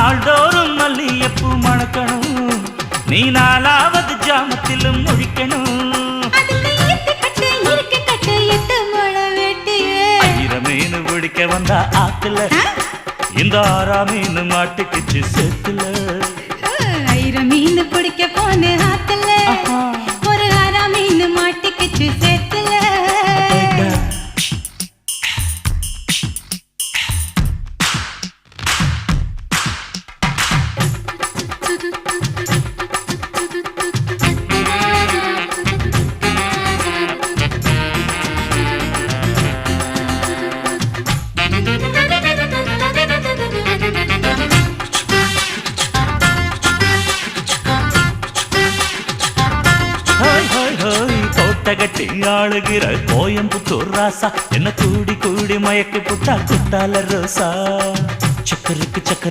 நாள்தோறும் மல்லியப்பூ மணக்கணும், நீ நாலாவது ஜாமத்திலும் முழிக்கணும். மீன் பிடிக்க வந்தா ஆத்துல, இந்த ஆறா மீன் மாட்டுக்குச்சு சேத்துல. மீன் பிடிக்க போன ஆத்துல, ஒரு ஆறா மீன் மாட்டுக்குச்சு சேத்துல. கட்டி ஆளுகிற கோயம்புத்தூர் ராசா, என்ன கூடி கூடி மயக்கி புட்டா குத்தால ரோசா. சக்கருக்கு சக்கர